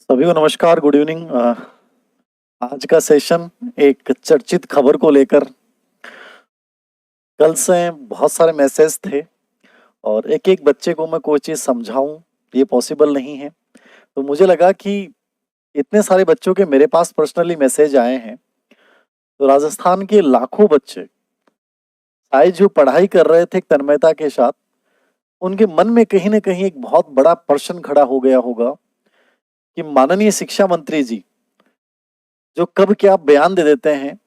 सभी को नमस्कार, गुड इवनिंग। आज का सेशन एक चर्चित खबर को लेकर। कल से बहुत सारे मैसेज थे और एक एक बच्चे को मैं कोई चीज़ समझाऊं, ये पॉसिबल नहीं है। तो मुझे लगा कि इतने सारे बच्चों के मेरे पास पर्सनली मैसेज आए हैं, तो राजस्थान के लाखों बच्चे शायद जो पढ़ाई कर रहे थे तन्मयता के साथ, उनके मन में कहीं ना कहीं एक बहुत बड़ा प्रश्न खड़ा हो गया होगा कि माननीय शिक्षा मंत्री जी जो कब क्या बयान दे देते हैं,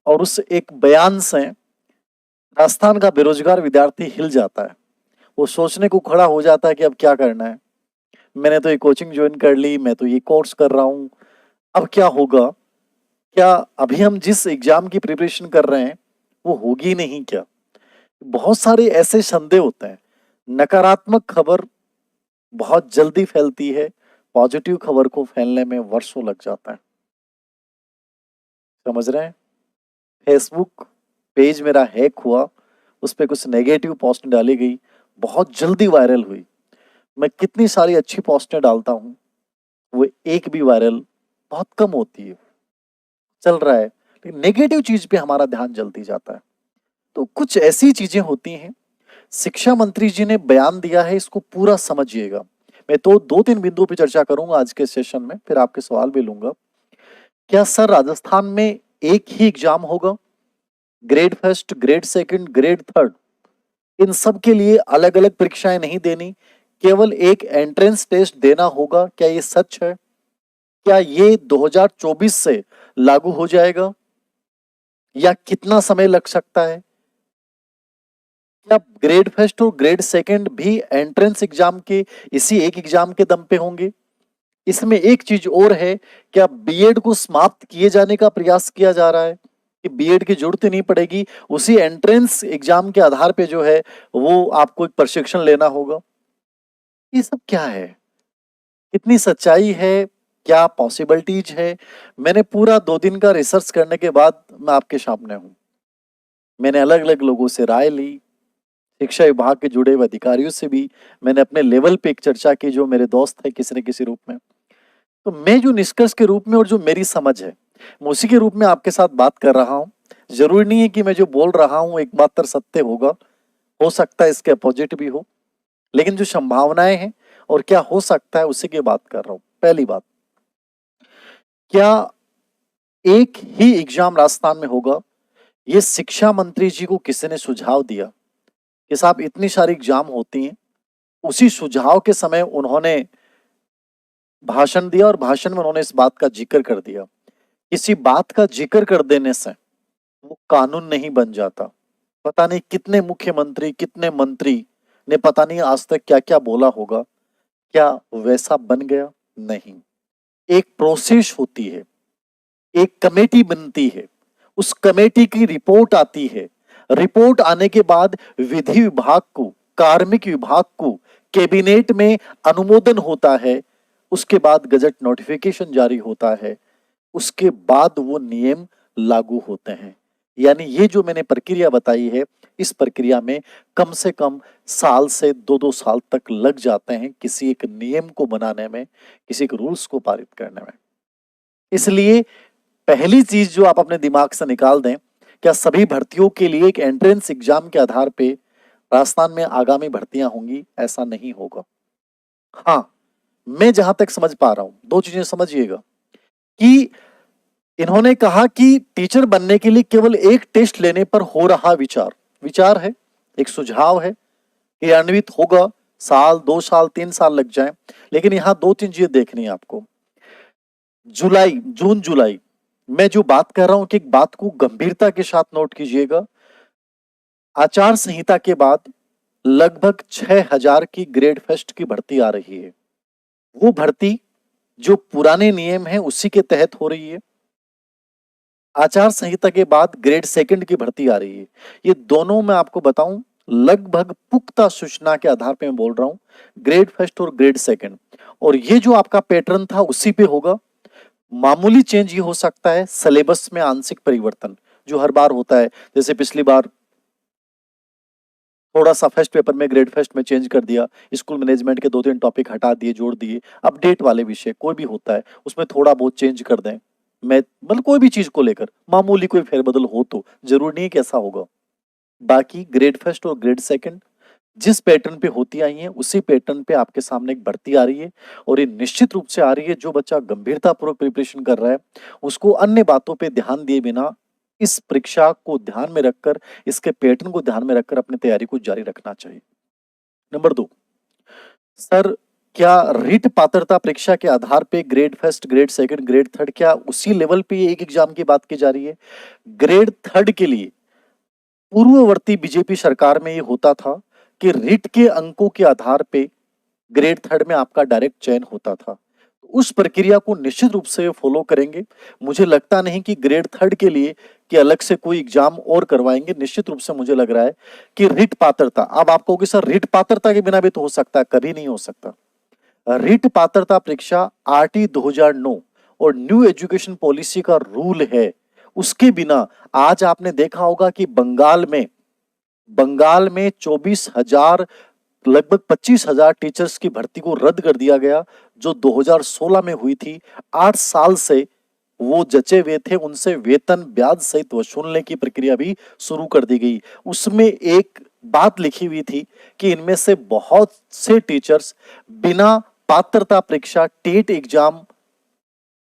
और उस एक बयान से राजस्थान का बेरोजगार विद्यार्थी हिल जाता है। वो सोचने को खड़ा हो जाता है कि अब क्या करना है। मैंने तो ये कोचिंग ज्वाइन कर ली, मैं तो ये कोर्स कर रहा हूँ, अब क्या होगा? क्या अभी हम जिस एग्जाम की प्रिपरेशन कर रहे हैं वो होगी नहीं क्या? बहुत सारे ऐसे संदेह होते हैं। नकारात्मक खबर बहुत जल्दी फैलती है, पॉजिटिव खबर को फैलने में वर्षों लग जाता है। समझ रहे हैं? फेसबुक पेज मेरा हैक हुआ, उस पे कुछ नेगेटिव पोस्ट डाली गई, बहुत जल्दी वायरल हुई। मैं कितनी सारी अच्छी पोस्टें डालता हूँ, वो एक भी वायरल बहुत कम होती है। चल रहा है, लेकिन नेगेटिव चीज पे हमारा ध्यान जल्दी जाता है। तो कुछ ऐसी चीजें होती हैं। शिक्षा मंत्री जी ने बयान दिया है, इसको पूरा समझिएगा। मैं तो दो तीन बिंदुओं पे चर्चा करूंगा आज के सेशन में, फिर आपके सवाल भी लूंगा। क्या सर राजस्थान में एक ही एग्जाम होगा? Grade first, grade second, grade third, इन सब के लिए अलग अलग परीक्षाएं नहीं देनी, केवल एक एंट्रेंस टेस्ट देना होगा? क्या ये सच है? क्या ये 2024 से लागू हो जाएगा, या कितना समय लग सकता है? क्या ग्रेड फर्स्ट और ग्रेड सेकंड भी एंट्रेंस एग्जाम के इसी एक एग्जाम के दम पे होंगे? इसमें एक चीज और है, क्या बीएड को समाप्त किए जाने का प्रयास किया जा रहा है कि बीएड की जरूरत ही नहीं पड़ेगी, उसी एंट्रेंस एग्जाम के आधार पे जो है वो आपको एक प्रशिक्षण लेना होगा? ये सब क्या है? कितनी सच्चाई है? क्या पॉसिबिलिटीज है? मैंने पूरा 2 दिन का रिसर्च करने के बाद मैं आपके सामने हूं। मैंने अलग अलग लोगों से राय ली, शिक्षा विभाग के जुड़े हुए अधिकारियों से भी मैंने अपने लेवल पे एक चर्चा की, जो मेरे दोस्त है किसी न किसी रूप में। तो मैं जो निष्कर्ष के रूप में और जो मेरी समझ है, मैं उसी के रूप में आपके साथ बात कर रहा हूं। जरूरी नहीं है कि मैं जो बोल रहा हूं एकमात्र सत्य होगा, हो सकता है इसके अपोजिट भी हो, लेकिन जो संभावनाएं हैं और क्या हो सकता है उसी की बात कर रहा हूं। पहली बात, क्या एक ही एग्जाम राजस्थान में होगा? ये शिक्षा मंत्री जी को किसी ने सुझाव दिया कि साहब इतनी सारी एग्जाम होती हैं। उसी सुझाव के समय उन्होंने भाषण दिया और भाषण में उन्होंने इस बात का जिक्र कर दिया। किसी बात का जिक्र कर देने से वो कानून नहीं बन जाता। पता नहीं कितने मुख्यमंत्री, कितने मंत्री ने पता नहीं आज तक क्या क्या बोला होगा, क्या वैसा बन गया? नहीं। एक प्रोसेस होती है, एक कमेटी बनती है, उस कमेटी की रिपोर्ट आती है। रिपोर्ट आने के बाद विधि विभाग को, कार्मिक विभाग को, कैबिनेट में अनुमोदन होता है। उसके बाद गजट नोटिफिकेशन जारी होता है। उसके बाद वो नियम लागू होते हैं। यानी ये जो मैंने प्रक्रिया बताई है, इस प्रक्रिया में कम से कम साल से 2-2 साल तक लग जाते हैं किसी एक नियम को बनाने में, किसी एक रूल्स को पारित करने में। इसलिए पहली चीज जो आप अपने दिमाग से निकाल दें, क्या सभी भर्तियों के लिए एक एंट्रेंस एग्जाम के आधार पे राजस्थान में आगामी भर्तियां होंगी? ऐसा नहीं होगा। हाँ, मैं जहां तक समझ पा रहा हूं, दो चीजें समझिएगा कि इन्होंने कहा कि टीचर बनने के लिए केवल एक टेस्ट लेने पर हो रहा विचार, विचार है, एक सुझाव है, क्रियान्वित होगा, साल, 2 साल, 3 साल लग जाए। लेकिन यहां दो तीन चीजें देखनी है आपको। जुलाई, जून जुलाई, मैं जो बात कर रहा हूं कि एक बात को गंभीरता के साथ नोट कीजिएगा। आचार संहिता के बाद लगभग 6,000 की ग्रेड फर्स्ट की भर्ती आ रही है। वो भर्ती जो पुराने नियम है उसी के तहत हो रही है। आचार संहिता के बाद ग्रेड सेकंड की भर्ती आ रही है। ये दोनों मैं आपको बताऊं, लगभग पुख्ता सूचना के आधार पे मैं बोल रहा हूं, ग्रेड फर्स्ट और ग्रेड सेकंड। और ये जो आपका पैटर्न था उसी पे होगा। मामूली चेंज ये हो सकता है सिलेबस में आंशिक परिवर्तन, जो हर बार होता है। जैसे पिछली बार थोड़ा सा फेस्ट पेपर में, ग्रेड फेस्ट में चेंज कर दिया, स्कूल मैनेजमेंट के 2-3 टॉपिक हटा दिए, जोड़ दिए, अपडेट वाले विषय कोई भी होता है उसमें थोड़ा बहुत चेंज कर दें। मैं मतलब कोई भी चीज को लेकर मामूली कोई फेरबदल हो तो, जरूरी नहीं कि ऐसा होगा। बाकी ग्रेड फर्स्ट और ग्रेड सेकंड जिस पैटर्न पे होती आई हैं उसी पैटर्न पे आपके सामने एक भर्ती आ रही है, और ये निश्चित रूप से आ रही है। जो बच्चा गंभीरतापूर्वक प्रिपरेशन कर रहा है उसको अन्य बातों पे ध्यान दिए बिना इस परीक्षा को ध्यान में रखकर, इसके पैटर्न को ध्यान में रखकर अपनी तैयारी को जारी रखना चाहिए। नंबर 2, सर क्या रीट पात्रता परीक्षा के आधार पे grade first, grade second, grade third क्या उसी लेवल पे एक एग्जाम की बात की जा रही है? ग्रेड थर्ड के लिए पूर्ववर्ती बीजेपी सरकार में ये होता था कि रीट के अंकों के आधार पे ग्रेड थर्ड में आपका डायरेक्ट चयन होता था। उस प्रक्रिया को निश्चित रूप से फॉलो करेंगे। मुझे लगता नहीं कि ग्रेड थर्ड के लिए कि अलग से कोई एग्जाम और करवाएंगे। निश्चित रूप से मुझे लग रहा है कि रीट पात्रता, अब आप कहोगे सर रीट पात्रता के बिना भी तो हो सकता है, कभी नहीं हो सकता। रीट पात्रता परीक्षा आरटी 2009 और न्यू एजुकेशन पॉलिसी का रूल है, उसके बिना आज आपने देखा होगा कि बंगाल में 24,000 लगभग 25,000 टीचर्स की भर्ती को रद्द कर दिया गया जो 2016 में हुई थी। 8 साल से वो जचे हुए थे, उनसे वेतन ब्याज सहित वसूलने की प्रक्रिया भी शुरू कर दी गई। उसमें एक बात लिखी हुई थी कि इनमें से बहुत से टीचर्स बिना पात्रता परीक्षा टेट एग्जाम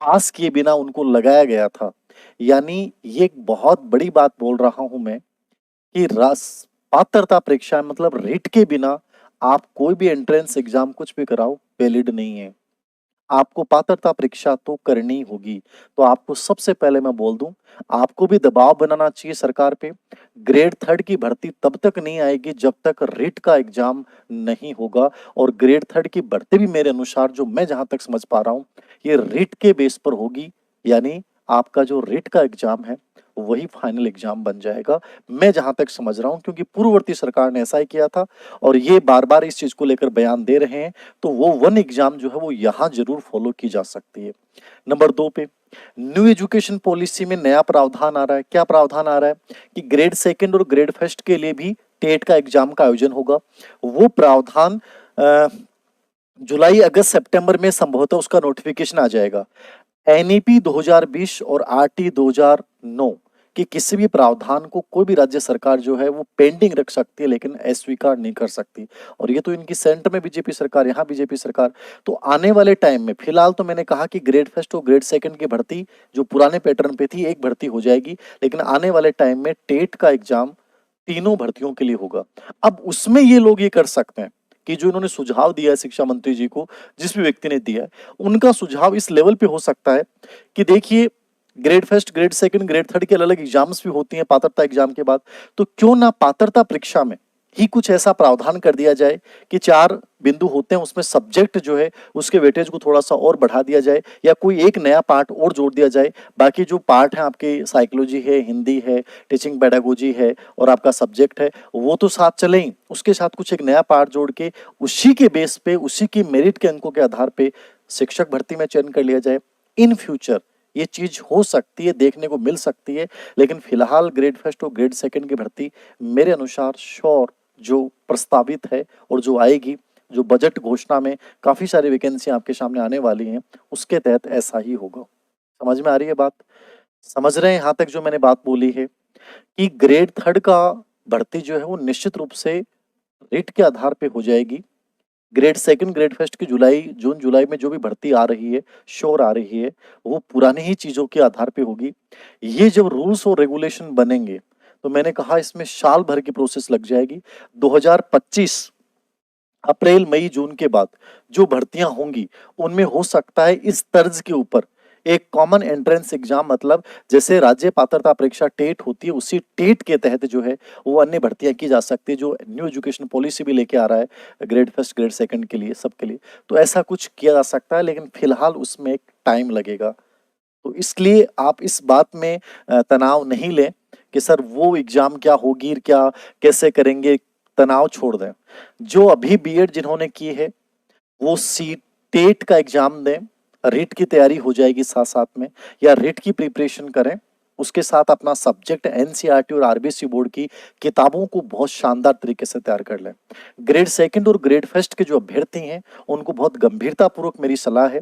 पास किए बिना उनको लगाया गया था। यानी ये एक बहुत बड़ी बात बोल रहा हूं मैं कि पात्रता परीक्षा मतलब रीट के बिना आप कोई भी एंट्रेंस एग्जाम कुछ भी कराओ वैलिड नहीं है। आपको पात्रता परीक्षा तो करनी होगी। तो आपको सबसे पहले मैं बोल दूं, आपको भी दबाव बनाना चाहिए सरकार पे। ग्रेड थर्ड की भर्ती तब तक नहीं आएगी जब तक रीट का एग्जाम नहीं होगा, और ग्रेड थर्ड की भर्ती भी मेरे अनुसार, जो मैं जहां तक समझ पा रहा हूं, ये रीट के बेस पर होगी। यानी आपका जो रीट का एग्जाम है वही फाइनल एग्जाम बन जाएगा, मैं जहां तक समझ रहा हूं, क्योंकि पूर्ववर्ती सरकार ने ऐसा ही किया था और ये बार बार इस चीज को लेकर बयान दे रहे हैं। तो वो वन एग्जाम जो है वो यहां जरूर फॉलो की जा सकती है। नंबर 2 पे न्यू एजुकेशन पॉलिसी में नया प्रावधान आ रहा है। क्या प्रावधान आ रहा है कि ग्रेड सेकंड और ग्रेड फर्स्ट के लिए भी टेट का एग्जाम का आयोजन होगा। वो प्रावधान जुलाई, अगस्त, सितंबर में संभवतः उसका नोटिफिकेशन आ जाएगा। एनईपी 2020 और आरटी 2009 कि किसी भी प्रावधान को कोई भी राज्य सरकार जो है वो पेंडिंग रख सकती है लेकिन अस्वीकार नहीं कर सकती। और ये तो इनकी सेंटर में बीजेपी सरकार, यहाँ बीजेपी सरकार। तो आने वाले टाइम में फिलहाल तो मैंने कहा कि ग्रेड फर्स्ट और ग्रेड सेकंड की भर्ती जो पुराने पैटर्न पे थी एक भर्ती हो जाएगी, लेकिन आने वाले टाइम में टेट का एग्जाम तीनों भर्तियों के लिए होगा। अब उसमें ये लोग ये कर सकते हैं कि जो इन्होंने सुझाव दिया है शिक्षा मंत्री जी को, जिस भी व्यक्ति ने दिया है, उनका सुझाव इस लेवल पे हो सकता है कि देखिए grade first, grade second, grade third के अलग अलग एग्जाम्स भी होती हैं पात्रता एग्जाम के बाद, तो क्यों ना पात्रता परीक्षा में ही कुछ ऐसा प्रावधान कर दिया जाए कि 4 बिंदु होते हैं, उसमें सब्जेक्ट जो है उसके वेटेज को थोड़ा सा और बढ़ा दिया जाए, या कोई एक नया पार्ट और जोड़ दिया जाए। बाकी जो पार्ट है आपके साइकोलॉजी है, हिंदी है, टीचिंग पेडागोजी है और आपका सब्जेक्ट है, वो तो साथ चले ही, उसके साथ कुछ एक नया पार्ट जोड़ के उसी के बेस पे, उसी की मेरिट के अंकों के आधार पे शिक्षक भर्ती में चयन कर लिया जाए। इन फ्यूचर ये चीज हो सकती है, देखने को मिल सकती है, लेकिन फिलहाल ग्रेड फर्स्ट और ग्रेड सेकंड की भर्ती मेरे अनुसार श्योर जो प्रस्तावित है और जो आएगी, जो बजट घोषणा में काफी सारी वैकेंसी आपके सामने आने वाली हैं, उसके तहत ऐसा ही होगा। समझ में आ रही है बात? समझ रहे हैं यहां तक जो मैंने बात बोली है कि ग्रेड थर्ड का भर्ती जो है वो निश्चित रूप से रेट के आधार पे हो जाएगी। ग्रेड सेकंड, ग्रेड फर्स्ट की जून जुलाई में जो भी भर्ती आ रही है, श्योर आ रही है, वो पुरानी ही चीजों के आधार पे होगी। ये जब रूल्स और रेगुलेशन बनेंगे तो मैंने कहा इसमें साल भर की प्रोसेस लग जाएगी। 2025 अप्रैल, मई, जून के बाद जो भर्तियां होंगी उनमें हो सकता है इस तर्ज के ऊपर एक कॉमन एंट्रेंस एग्जाम, मतलब जैसे राज्य पात्रता परीक्षा टेट होती है उसी टेट के तहत जो है वो अन्य भर्तियां की जा सकती है, जो न्यू एजुकेशन पॉलिसी भी लेके आ रहा है ग्रेड फर्स्ट, ग्रेड सेकंड के लिए, सबके लिए। तो ऐसा कुछ किया जा सकता है, लेकिन फिलहाल उसमें एक टाइम लगेगा। तो इसलिए आप इस बात में तनाव नहीं लें कि सर वो एग्जाम क्या होगी, क्या कैसे करेंगे, तनाव छोड़ दें। जो अभी बीएड जिन्होंने की है वो सी टेट का एग्जाम दें, रीट की तैयारी हो जाएगी साथ साथ में, या रीट की प्रिपरेशन करें, उसके साथ अपना सब्जेक्ट एनसीईआरटी और आरबीएससी बोर्ड की किताबों को बहुत शानदार तरीके से तैयार कर लें। ग्रेड सेकंड और ग्रेड फर्स्ट के जो अभ्यर्थी हैं उनको बहुत गंभीरतापूर्वक मेरी सलाह है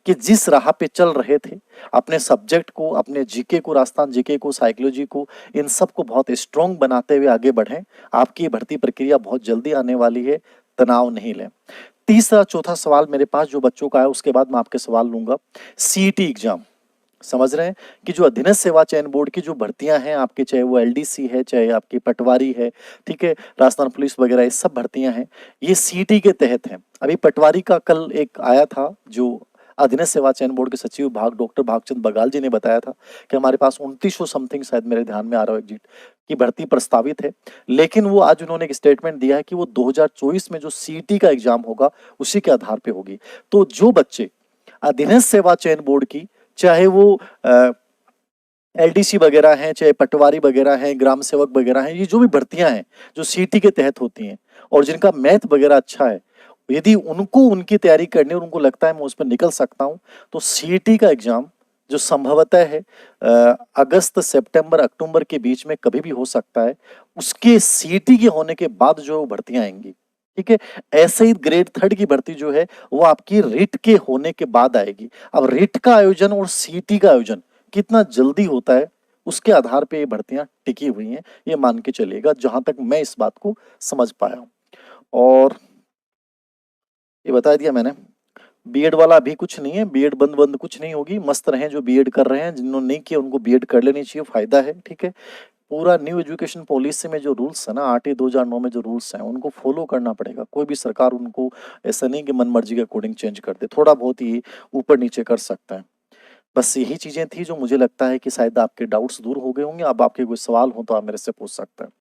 कि जिस राह पे चल रहे थे, अपने सब्जेक्ट को, अपने जीके को, राजस्थान जीके को, साइकोलॉजी को, इन सब को बहुत स्ट्रॉन्ग बनाते हुए आगे बढ़ें। आपकी ये भर्ती प्रक्रिया बहुत जल्दी आने वाली है, तनाव नहीं लें। तीसरा चौथा सवाल मेरे पास जो बच्चों का है उसके बाद मैं आपके सवाल लूंगा। सीईटी एग्जाम समझ रहे हैं कि जो अधीनस्थ सेवा चयन बोर्ड की जो भर्तियां हैं आपके, चाहे वो एलडीसी है, चाहे आपकी पटवारी है, ठीक है, राजस्थान पुलिस वगैरह, ये सब भर्तियां हैं, ये सीईटी के तहत हैं। अभी पटवारी का कल एक आया था, जो अधीनस्थ सेवा चयन बोर्ड के सचिव डॉक्टर भागचंद बगाल जी ने बताया था कि हमारे पास 2900 समथिंग, शायद मेरे ध्यान में आ रहा है एग्जिट, की भर्ती प्रस्तावित है। लेकिन वो आज उन्होंने एक स्टेटमेंट दिया है कि वो 2024 में जो सीईटी का एग्जाम होगा उसी के आधार पे होगी। तो जो बच्चे अधीनस्थ सेवा चयन बोर्ड की, चाहे वो एलडीसी वगैरह हैं, चाहे पटवारी वगैरह हैं, ग्राम सेवक वगैरह हैं, ये जो भी भर्तियां हैं जो सीटी के तहत होती हैं और जिनका मैथ वगैरह अच्छा है, यदि उनको उनकी तैयारी करनी और उनको लगता है मैं उस पर निकल सकता हूं, तो सीटी का एग्जाम जो संभवतः है अगस्त, सितंबर, अक्टूबर के बीच में कभी भी हो सकता है, उसके सीटी के होने के बाद जो भर्तियां आएंगी, ठीक है। ऐसे ही ग्रेड थर्ड की भर्ती जो है वो आपकी रिट के होने के बाद आएगी। अब रिट का आयोजन और सीटी का आयोजन कितना जल्दी होता है उसके आधार पे ये भर्तियां टिकी हुई हैं, ये मान के चलिएगा, जहां तक मैं इस बात को समझ पाया हूं। और ये बता दिया मैंने, बीएड वाला अभी कुछ नहीं है, बीएड बंद बंद कुछ नहीं होगी, मस्त रहें जो बीएड कर रहे हैं, जिन्होंने नहीं किया उनको बीएड कर लेनी चाहिए, फायदा है, ठीक है। पूरा न्यू एजुकेशन पॉलिसी में जो रूल्स है ना, 8/2009 में जो रूल्स हैं उनको फॉलो करना पड़ेगा। कोई भी सरकार उनको ऐसा नहीं कि मन मर्जी के अकॉर्डिंग चेंज कर दे, थोड़ा बहुत ही ऊपर नीचे कर सकता है। बस यही चीजें थी जो मुझे लगता है कि शायद आपके डाउट्स दूर हो गए होंगे। अब आपके कोई सवाल हो तो आप मेरे से पूछ सकते हैं।